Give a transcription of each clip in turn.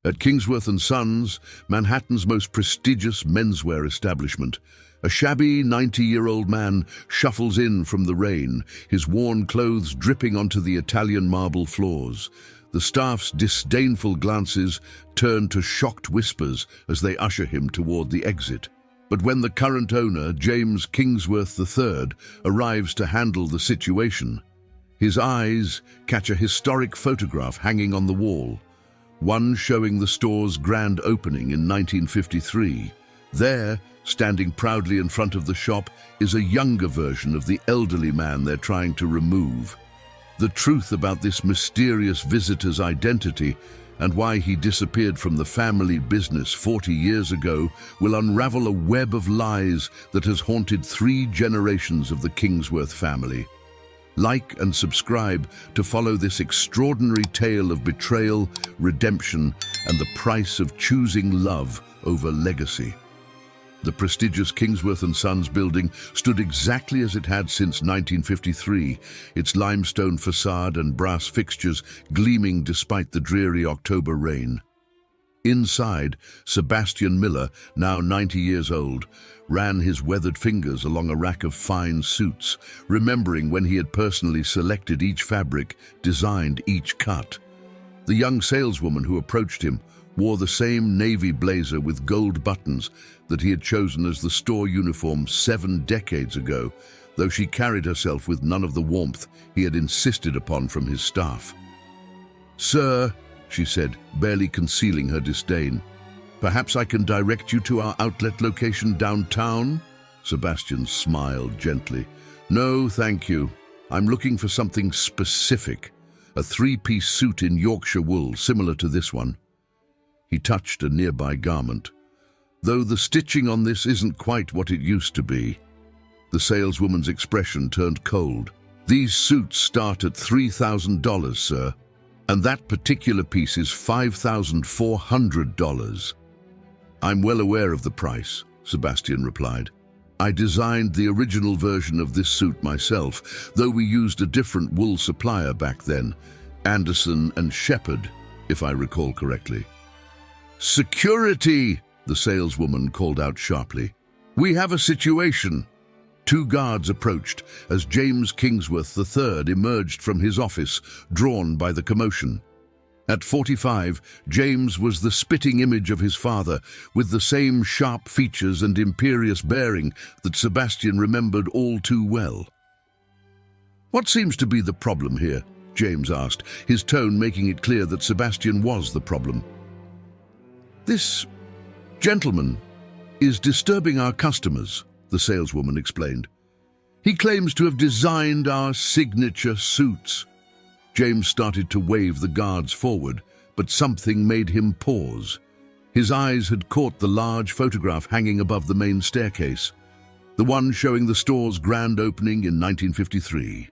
At Kingsworth & Sons, Manhattan's most prestigious menswear establishment, a shabby 90-year-old man shuffles in from the rain, his worn clothes dripping onto the Italian marble floors. The staff's disdainful glances turn to shocked whispers as they usher him toward the exit. But when the current owner, James Kingsworth III, arrives to handle the situation, his eyes catch a historic photograph hanging on the wall, one showing the store's grand opening in 1953. There, standing proudly in front of the shop, is a younger version of the elderly man they're trying to remove. The truth about this mysterious visitor's identity and why he disappeared from the family business 40 years ago will unravel a web of lies that has haunted 3 generations of the Kingsworth family. Like and subscribe to follow this extraordinary tale of betrayal, redemption, and the price of choosing love over legacy. The prestigious Kingsworth & Sons building stood exactly as it had since 1953, its limestone facade and brass fixtures gleaming despite the dreary October rain. Inside, Sebastian Miller, now 90 years old, ran his weathered fingers along a rack of fine suits, remembering when he had personally selected each fabric, designed each cut. The young saleswoman who approached him wore the same navy blazer with gold buttons that he had chosen as the store uniform 7 decades ago, though she carried herself with none of the warmth he had insisted upon from his staff. "Sir," she said, barely concealing her disdain, "perhaps I can direct you to our outlet location downtown?" Sebastian smiled gently. "No, thank you. I'm looking for something specific, a 3-piece suit in Yorkshire wool, similar to this one." He touched a nearby garment. "Though the stitching on this isn't quite what it used to be." The saleswoman's expression turned cold. "These suits start at $3,000, sir, and that particular piece is $5,400. "I'm well aware of the price," Sebastian replied. "I designed the original version of this suit myself, though we used a different wool supplier back then, Anderson and Shepherd, if I recall correctly." "Security!" the saleswoman called out sharply. "We have a situation." 2 guards approached as James Kingsworth III emerged from his office, drawn by the commotion. At 45, James was the spitting image of his father, with the same sharp features and imperious bearing that Sebastian remembered all too well. "What seems to be the problem here?" James asked, his tone making it clear that Sebastian was the problem. "This gentleman is disturbing our customers," the saleswoman explained. "He claims to have designed our signature suits." James started to wave the guards forward, but something made him pause. His eyes had caught the large photograph hanging above the main staircase, the one showing the store's grand opening in 1953.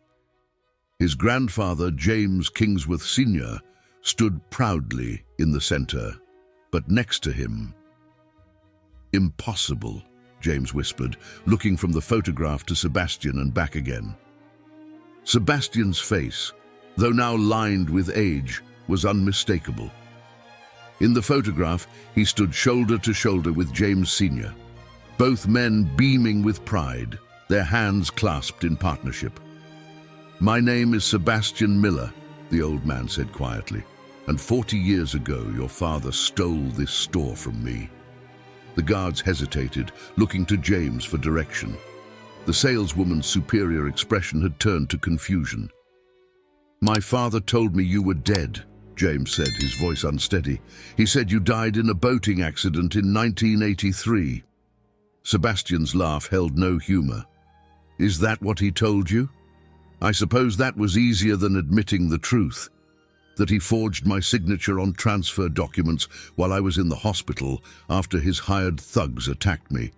His grandfather, James Kingsworth Sr., stood proudly in the center, but next to him— "Impossible," James whispered, looking from the photograph to Sebastian and back again. Sebastian's face, though now lined with age, was unmistakable. In the photograph, he stood shoulder to shoulder with James Sr., both men beaming with pride, their hands clasped in partnership. "My name is Sebastian Miller," the old man said quietly, "and 40 years ago your father stole this store from me." The guards hesitated, looking to James for direction. The saleswoman's superior expression had turned to confusion. "My father told me you were dead," James said, his voice unsteady. "He said you died in a boating accident in 1983. Sebastian's laugh held no humor. "Is that what he told you? I suppose that was easier than admitting the truth. That he forged my signature on transfer documents while I was in the hospital after his hired thugs attacked me.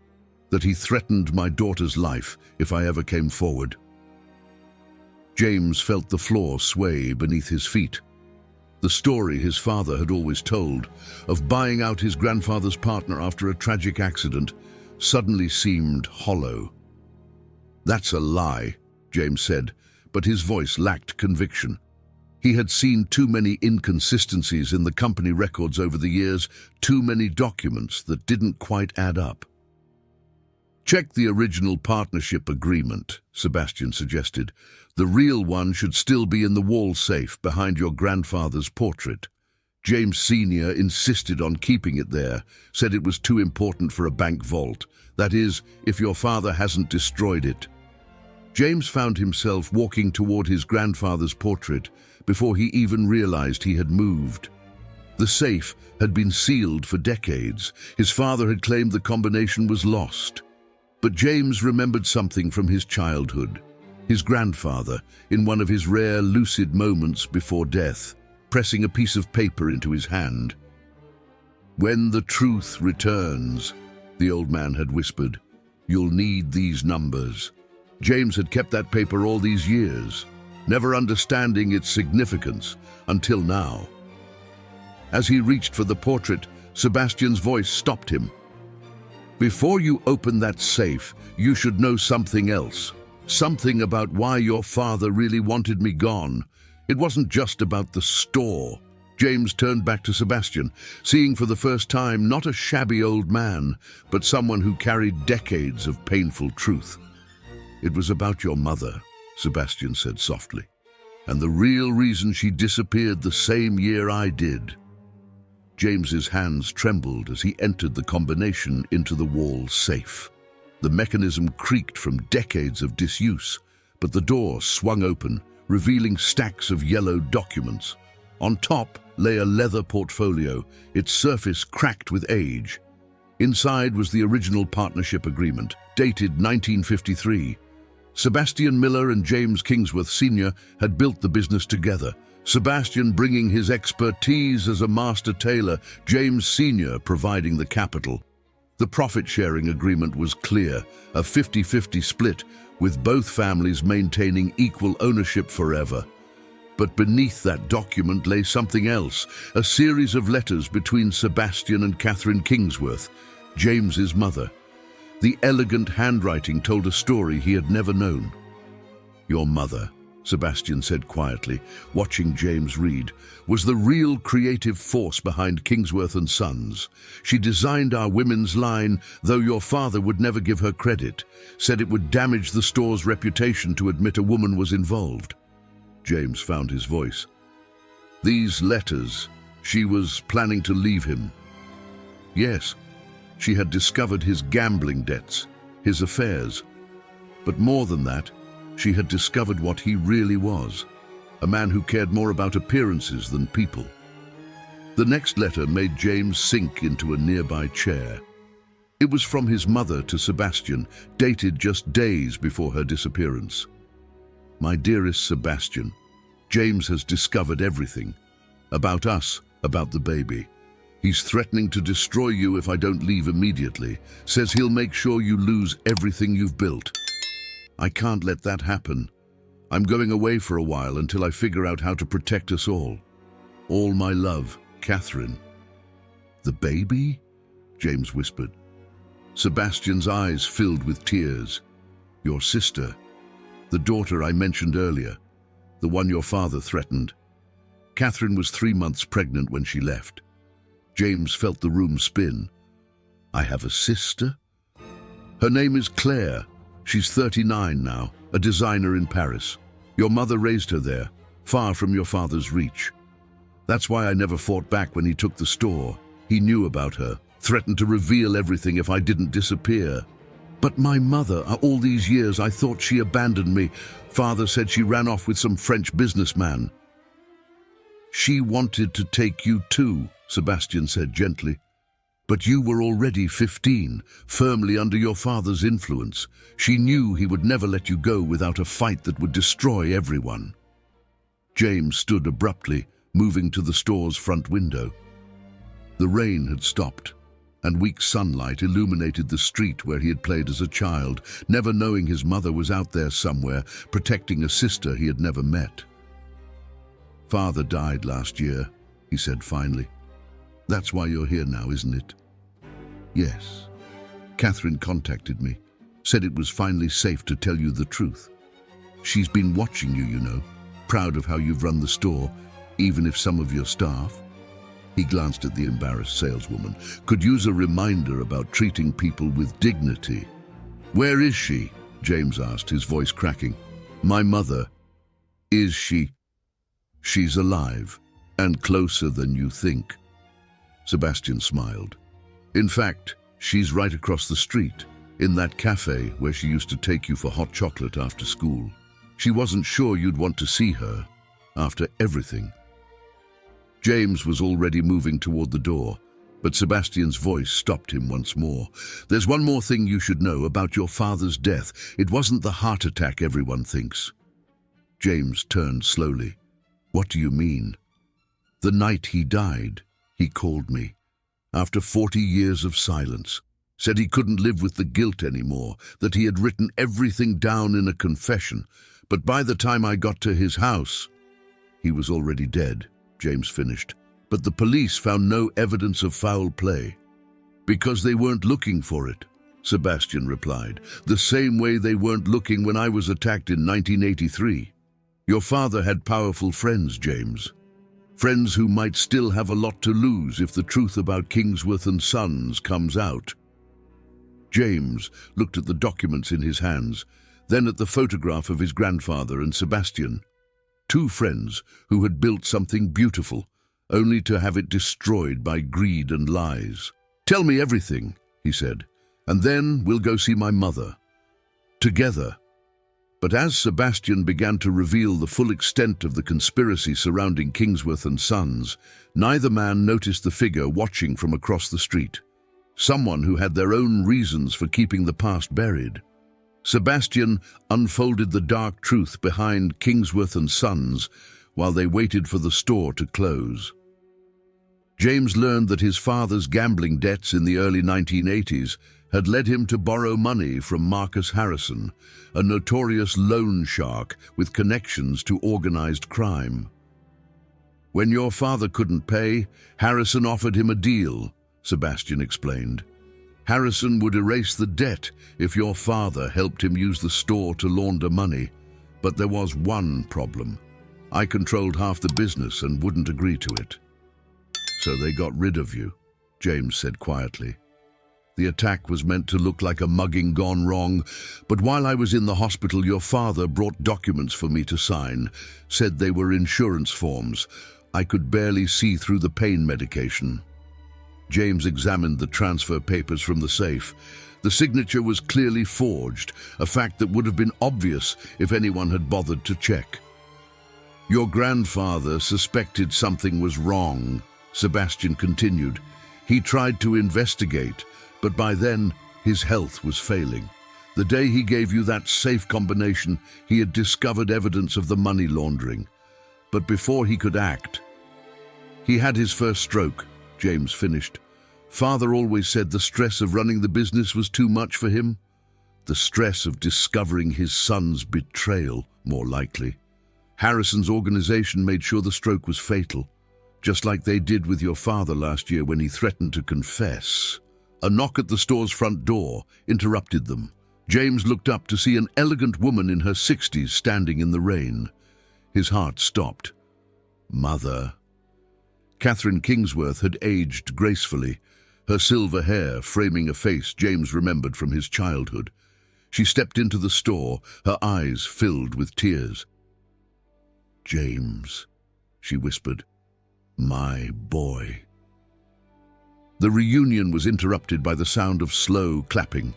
That he threatened my daughter's life if I ever came forward." James felt the floor sway beneath his feet. The story his father had always told, of buying out his grandfather's partner after a tragic accident, suddenly seemed hollow. "That's a lie," James said, but his voice lacked conviction. He had seen too many inconsistencies in the company records over the years, too many documents that didn't quite add up. Check the original partnership agreement, Sebastian suggested. The real one should still be in the wall safe behind your grandfather's portrait. James Sr. insisted on keeping it there, said it was too important for a bank vault. That is, if your father hasn't destroyed it. James found himself walking toward his grandfather's portrait before he even realized he had moved. The safe had been sealed for decades. His father had claimed the combination was lost. But James remembered something from his childhood. His grandfather, in one of his rare lucid moments before death, pressing a piece of paper into his hand. "When the truth returns," the old man had whispered, "you'll need these numbers." James had kept that paper all these years, never understanding its significance until now. As he reached for the portrait, Sebastian's voice stopped him. "Before you open that safe, you should know something else. Something about why your father really wanted me gone. It wasn't just about the store." James turned back to Sebastian, seeing for the first time not a shabby old man, but someone who carried decades of painful truth. "It was about your mother," Sebastian said softly, "and the real reason she disappeared the same year I did." James's hands trembled as he entered the combination into the wall safe. The mechanism creaked from decades of disuse, but the door swung open, revealing stacks of yellow documents. On top lay a leather portfolio, its surface cracked with age. Inside was the original partnership agreement, dated 1953. Sebastian Miller and James Kingsworth Sr. had built the business together, Sebastian bringing his expertise as a master tailor, James Sr. providing the capital. The profit-sharing agreement was clear, a 50-50 split, with both families maintaining equal ownership forever. But beneath that document lay something else, a series of letters between Sebastian and Catherine Kingsworth, James's mother. The elegant handwriting told a story he had never known. "Your mother," Sebastian said quietly, watching James read, "was the real creative force behind Kingsworth and Sons. She designed our women's line, though your father would never give her credit, said it would damage the store's reputation to admit a woman was involved." James found his voice. "These letters, she was planning to leave him." Yes, she had discovered his gambling debts, his affairs. But more than that, she had discovered what he really was, a man who cared more about appearances than people. The next letter made James sink into a nearby chair. It was from his mother to Sebastian, dated just days before her disappearance. "My dearest Sebastian, James has discovered everything. About us, about the baby. He's threatening to destroy you if I don't leave immediately. Says he'll make sure you lose everything you've built. I can't let that happen. I'm going away for a while until I figure out how to protect us all. All my love, Catherine." "The baby?" James whispered. Sebastian's eyes filled with tears. "Your sister, the daughter I mentioned earlier, the one your father threatened. Catherine was 3 months pregnant when she left." James felt the room spin. "I have a sister?" "Her name is Claire. She's 39 now, a designer in Paris. Your mother raised her there, far from your father's reach. That's why I never fought back when he took the store. He knew about her, threatened to reveal everything if I didn't disappear. But my mother, all these years I thought she abandoned me. Father said she ran off with some French businessman." "She wanted to take you too," Sebastian said gently. "But you were already 15, firmly under your father's influence. She knew he would never let you go without a fight that would destroy everyone." James stood abruptly, moving to the store's front window. The rain had stopped, and weak sunlight illuminated the street where he had played as a child, never knowing his mother was out there somewhere, protecting a sister he had never met. "Father died last year," he said finally. "That's why you're here now, isn't it?" "Yes. Catherine contacted me, said it was finally safe to tell you the truth. She's been watching you, you know, proud of how you've run the store, even if some of your staff, he glanced at the embarrassed saleswoman, could use a reminder about treating people with dignity. Where is she? James asked, his voice cracking. My mother. Is she? She's alive, and closer than you think. Sebastian smiled. In fact, she's right across the street, in that cafe where she used to take you for hot chocolate after school. She wasn't sure you'd want to see her, after everything. James was already moving toward the door, but Sebastian's voice stopped him once more. There's one more thing you should know about your father's death. It wasn't the heart attack everyone thinks. James turned slowly. What do you mean? The night he died, he called me. After 40 years of silence, said he couldn't live with the guilt anymore, that he had written everything down in a confession. But by the time I got to his house, he was already dead, James finished. But the police found no evidence of foul play. Because they weren't looking for it, Sebastian replied, the same way they weren't looking when I was attacked in 1983. Your father had powerful friends, James. Friends who might still have a lot to lose if the truth about Kingsworth and Sons comes out. James looked at the documents in his hands, then at the photograph of his grandfather and Sebastian. Two friends who had built something beautiful, only to have it destroyed by greed and lies. Tell me everything, he said, and then we'll go see my mother. Together. But as Sebastian began to reveal the full extent of the conspiracy surrounding Kingsworth and Sons, neither man noticed the figure watching from across the street. Someone who had their own reasons for keeping the past buried. Sebastian unfolded the dark truth behind Kingsworth and Sons while they waited for the store to close. James learned that his father's gambling debts in the early 1980s had led him to borrow money from Marcus Harrison, a notorious loan shark with connections to organized crime. When your father couldn't pay, Harrison offered him a deal, Sebastian explained. Harrison would erase the debt if your father helped him use the store to launder money. But there was one problem. I controlled half the business and wouldn't agree to it. So they got rid of you, James said quietly. The attack was meant to look like a mugging gone wrong, but while I was in the hospital, your father brought documents for me to sign, said they were insurance forms. I could barely see through the pain medication. James examined the transfer papers from the safe. The signature was clearly forged, a fact that would have been obvious if anyone had bothered to check. Your grandfather suspected something was wrong, Sebastian continued. He tried to investigate, but by then his health was failing. The day he gave you that safe combination, he had discovered evidence of the money laundering. But before he could act, he had his first stroke, James finished. Father always said the stress of running the business was too much for him. The stress of discovering his son's betrayal, more likely. Harrison's organization made sure the stroke was fatal, just like they did with your father last year when he threatened to confess. A knock at the store's front door interrupted them. James looked up to see an elegant woman in her 60s standing in the rain. His heart stopped. Mother. Catherine Kingsworth had aged gracefully, her silver hair framing a face James remembered from his childhood. She stepped into the store, her eyes filled with tears. James, she whispered, my boy. The reunion was interrupted by the sound of slow clapping.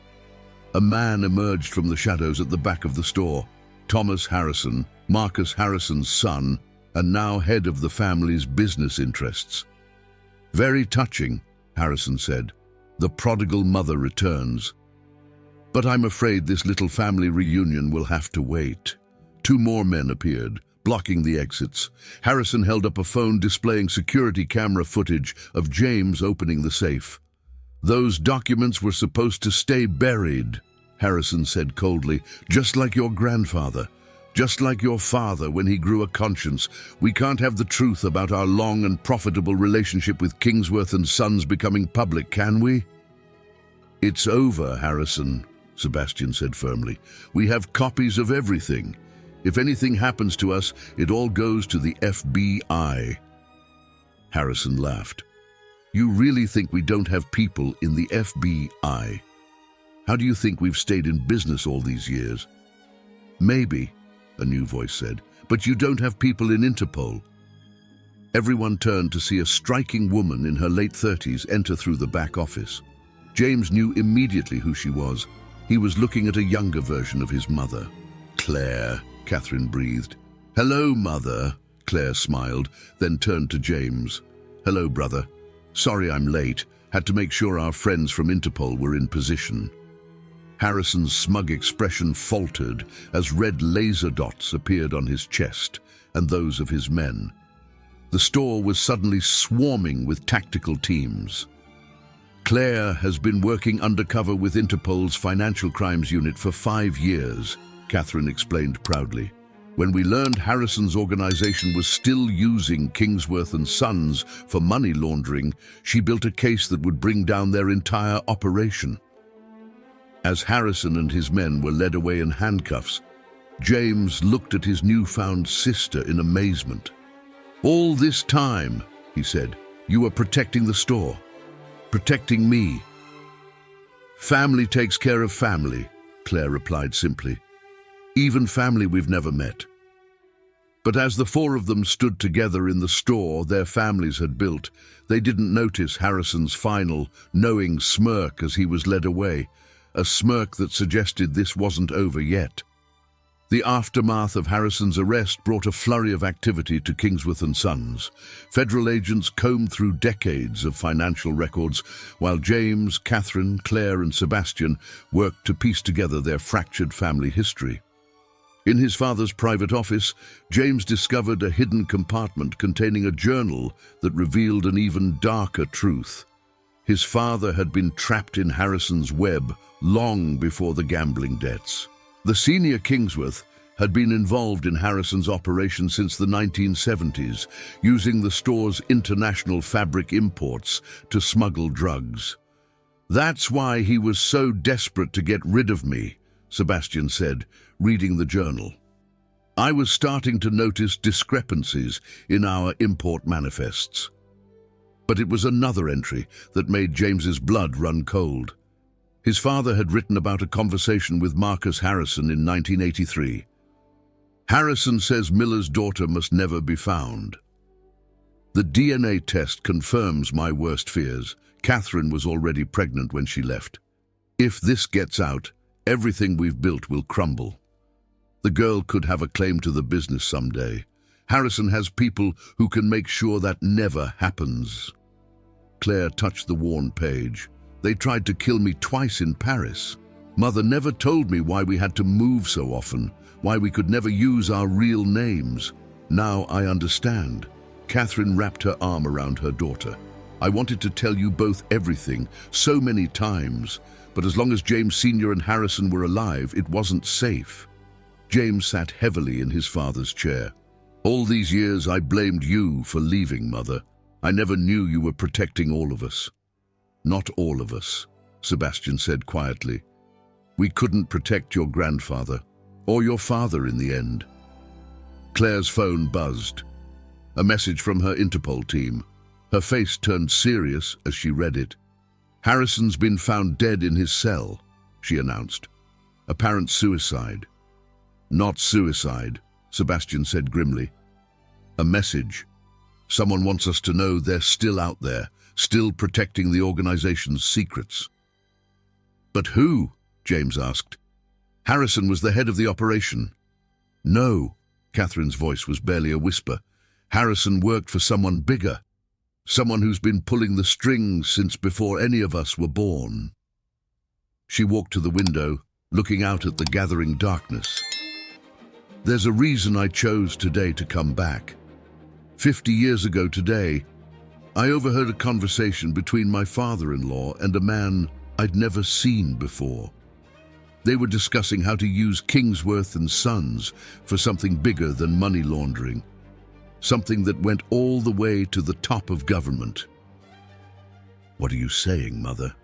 A man emerged from the shadows at the back of the store. Thomas Harrison, Marcus Harrison's son, and now head of the family's business interests. Very touching, Harrison said. The prodigal mother returns. But I'm afraid this little family reunion will have to wait. Two more men appeared, blocking the exits. Harrison held up a phone displaying security camera footage of James opening the safe. Those documents were supposed to stay buried, Harrison said coldly, just like your grandfather. Just like your father when he grew a conscience. We can't have the truth about our long and profitable relationship with Kingsworth and Sons becoming public, can we? It's over, Harrison, Sebastian said firmly. We have copies of everything. If anything happens to us, it all goes to the FBI. Harrison laughed. You really think we don't have people in the FBI? How do you think we've stayed in business all these years? Maybe, a new voice said, but you don't have people in Interpol. Everyone turned to see a striking woman in her late 30s enter through the back office. James knew immediately who she was. He was looking at a younger version of his mother. Claire, Catherine breathed. Hello, Mother, Claire smiled, then turned to James. Hello, brother. Sorry I'm late. Had to make sure our friends from Interpol were in position. Harrison's smug expression faltered as red laser dots appeared on his chest and those of his men. The store was suddenly swarming with tactical teams. Claire has been working undercover with Interpol's Financial Crimes Unit for 5 years, Catherine explained proudly. When we learned Harrison's organization was still using Kingsworth and Sons for money laundering, she built a case that would bring down their entire operation. As Harrison and his men were led away in handcuffs, James looked at his newfound sister in amazement. All this time, he said, you were protecting the store, protecting me. Family takes care of family, Claire replied simply. Even family we've never met. But as the 4 of them stood together in the store their families had built, they didn't notice Harrison's final, knowing smirk as he was led away, a smirk that suggested this wasn't over yet. The aftermath of Harrison's arrest brought a flurry of activity to Kingsworth and Sons. Federal agents combed through decades of financial records, while James, Catherine, Claire and Sebastian worked to piece together their fractured family history. In his father's private office, James discovered a hidden compartment containing a journal that revealed an even darker truth. His father had been trapped in Harrison's web long before the gambling debts. The senior Kingsworth had been involved in Harrison's operation since the 1970s, using the store's international fabric imports to smuggle drugs. That's why he was so desperate to get rid of me, Sebastian said, reading the journal. I was starting to notice discrepancies in our import manifests. But it was another entry that made James's blood run cold. His father had written about a conversation with Marcus Harrison in 1983. Harrison says Miller's daughter must never be found. The DNA test confirms my worst fears. Catherine was already pregnant when she left. If this gets out, everything we've built will crumble. The girl could have a claim to the business someday. Harrison has people who can make sure that never happens. Claire touched the worn page. They tried to kill me twice in Paris. Mother never told me why we had to move so often, why we could never use our real names. Now I understand. Catherine wrapped her arm around her daughter. I wanted to tell you both everything, so many times, but as long as James Sr. and Harrison were alive, it wasn't safe. James sat heavily in his father's chair. All these years I blamed you for leaving, Mother. I never knew you were protecting all of us. Not all of us, Sebastian said quietly. We couldn't protect your grandfather, or your father in the end. Claire's phone buzzed. A message from her Interpol team. Her face turned serious as she read it. Harrison's been found dead in his cell, she announced. Apparent suicide. Not suicide, Sebastian said grimly. A message. Someone wants us to know they're still out there, still protecting the organization's secrets. But who? James asked. Harrison was the head of the operation. No, Catherine's voice was barely a whisper. Harrison worked for someone bigger. Someone who's been pulling the strings since before any of us were born. She walked to the window, looking out at the gathering darkness. There's a reason I chose today to come back. 50 years ago today, I overheard a conversation between my father-in-law and a man I'd never seen before. They were discussing how to use Kingsworth and Sons for something bigger than money laundering, something that went all the way to the top of government. What are you saying, Mother?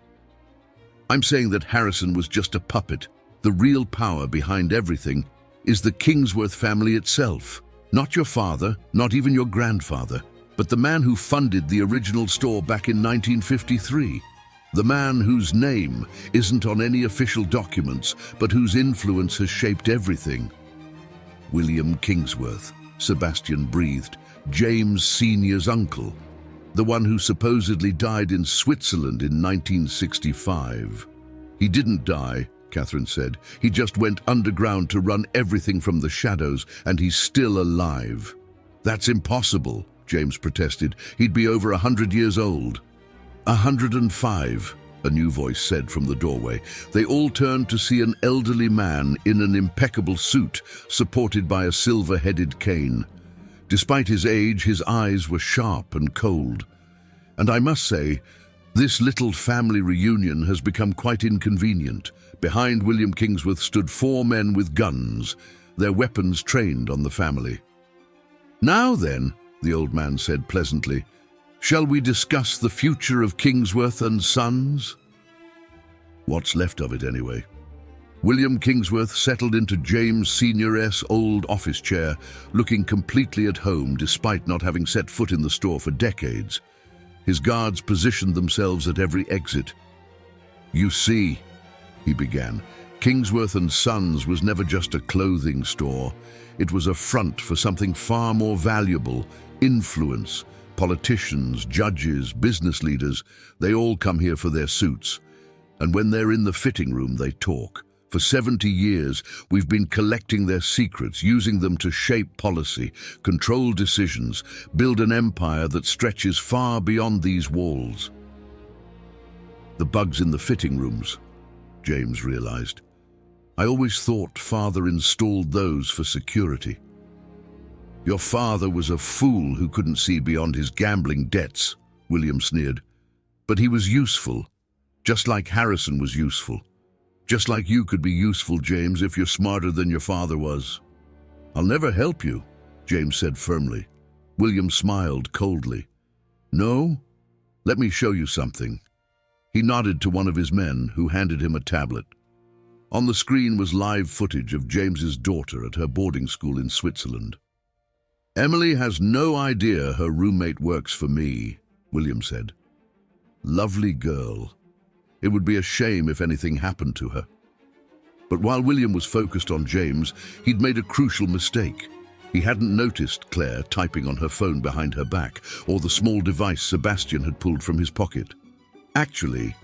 I'm saying that Harrison was just a puppet. The real power behind everything is the Kingsworth family itself. Not your father, not even your grandfather, but the man who funded the original store back in 1953. The man whose name isn't on any official documents, but whose influence has shaped everything. William Kingsworth, Sebastian breathed, James Sr.'s uncle, the one who supposedly died in Switzerland in 1965. He didn't die, Catherine said. He just went underground to run everything from the shadows, and he's still alive. That's impossible, James protested. He'd be over 100 years old. 105, a new voice said from the doorway. They all turned to see an elderly man in an impeccable suit, supported by a silver-headed cane. Despite his age, his eyes were sharp and cold. And I must say, this little family reunion has become quite inconvenient. Behind William Kingsworth stood 4 men with guns, their weapons trained on the family. "Now then," the old man said pleasantly, "shall we discuss the future of Kingsworth and Sons?" What's left of it, anyway. William Kingsworth settled into James Sr.'s old office chair, looking completely at home despite not having set foot in the store for decades. His guards positioned themselves at every exit. "You see," he began, "Kingsworth and Sons was never just a clothing store. It was a front for something far more valuable: influence. Politicians, judges, business leaders, they all come here for their suits. And when they're in the fitting room, they talk. For 70 years, we've been collecting their secrets, using them to shape policy, control decisions, build an empire that stretches far beyond these walls." The bugs in the fitting rooms, James realized. I always thought Father installed those for security. "Your father was a fool who couldn't see beyond his gambling debts," William sneered. "But he was useful, just like Harrison was useful. Just like you could be useful, James, if you're smarter than your father was." "I'll never help you," James said firmly. William smiled coldly. "No? Let me show you something." He nodded to one of his men, who handed him a tablet. On the screen was live footage of James's daughter at her boarding school in Switzerland. "Emily has no idea her roommate works for me," William said. "Lovely girl. It would be a shame if anything happened to her." But while William was focused on James, he'd made a crucial mistake. He hadn't noticed Claire typing on her phone behind her back, or the small device Sebastian had pulled from his pocket. "Actually,"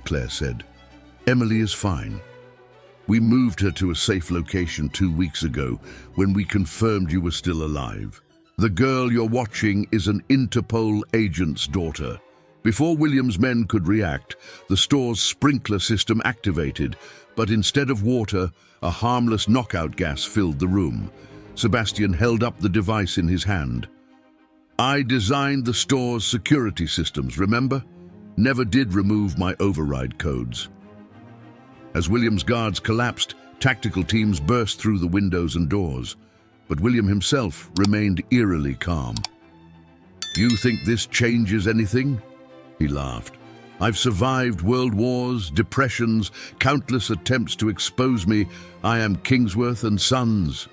Claire said, "Emily is fine. We moved her to a safe location 2 weeks ago when we confirmed you were still alive. The girl you're watching is an Interpol agent's daughter." Before William's men could react, the store's sprinkler system activated, but instead of water, a harmless knockout gas filled the room. Sebastian held up the device in his hand. "I designed the store's security systems, remember? Never did remove my override codes." As William's guards collapsed, tactical teams burst through the windows and doors, but William himself remained eerily calm. "You think this changes anything?" He laughed. "I've survived world wars, depressions, countless attempts to expose me. I am Kingsworth and Sons."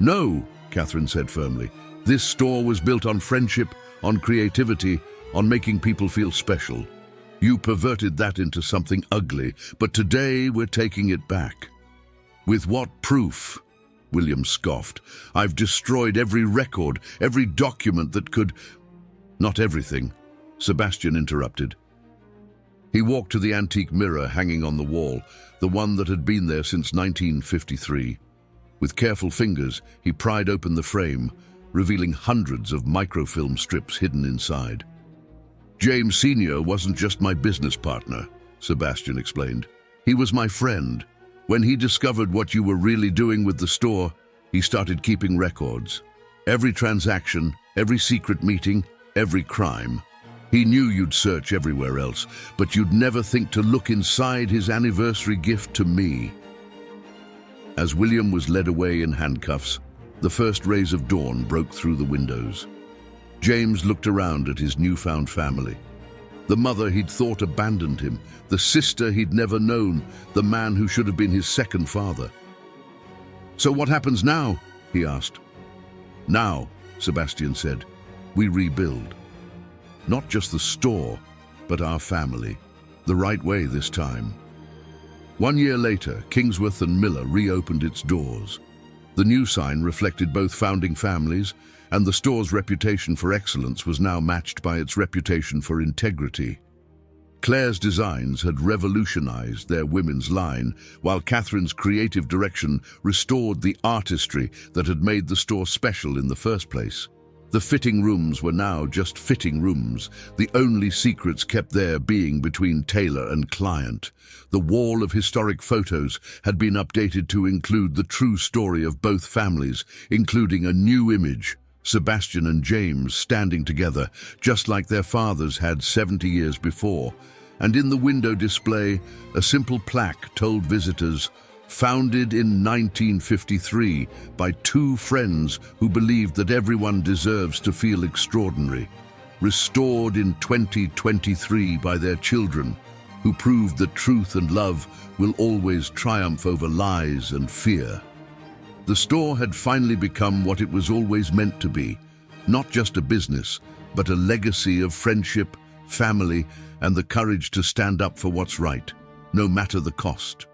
"No," Catherine said firmly. "This store was built on friendship, on creativity, on making people feel special. You perverted that into something ugly, but today we're taking it back." "With what proof?" William scoffed. "I've destroyed every record, every document that could—" "Not everything," Sebastian interrupted. He walked to the antique mirror hanging on the wall, the one that had been there since 1953. With careful fingers, he pried open the frame, revealing hundreds of microfilm strips hidden inside. "James Sr. wasn't just my business partner," Sebastian explained. "He was my friend. When he discovered what you were really doing with the store, he started keeping records. Every transaction, every secret meeting, every crime. He knew you'd search everywhere else, but you'd never think to look inside his anniversary gift to me." As William was led away in handcuffs, the first rays of dawn broke through the windows. James looked around at his newfound family. The mother he'd thought abandoned him, the sister he'd never known, the man who should have been his second father. "So what happens now?" he asked. "Now," Sebastian said, "we rebuild. Not just the store, but our family. The right way this time." 1 year later, Kingsworth and Miller reopened its doors. The new sign reflected both founding families, and the store's reputation for excellence was now matched by its reputation for integrity. Claire's designs had revolutionized their women's line, while Catherine's creative direction restored the artistry that had made the store special in the first place. The fitting rooms were now just fitting rooms, the only secrets kept there being between tailor and client. The wall of historic photos had been updated to include the true story of both families, including a new image, Sebastian and James standing together, just like their fathers had 70 years before. And in the window display, a simple plaque told visitors, "Founded in 1953 by two friends who believed that everyone deserves to feel extraordinary. Restored in 2023 by their children, who proved that truth and love will always triumph over lies and fear." The store had finally become what it was always meant to be, not just a business, but a legacy of friendship, family, and the courage to stand up for what's right, no matter the cost.